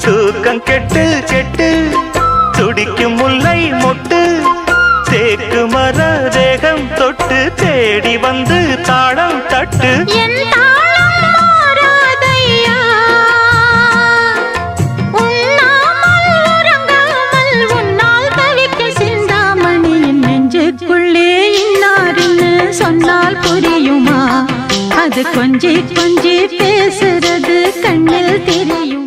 தூக்கம் கெட்டு கெட்டு துடிக்கும் முல்லை மொட்டு தேக்கு மர தேகம் தொட்டு தேடி வந்து தாளம் தட்டு சொன்னால் புரியுமா அது கொஞ்சி கொஞ்சி பேசுறது கண்ணில் தெரியும்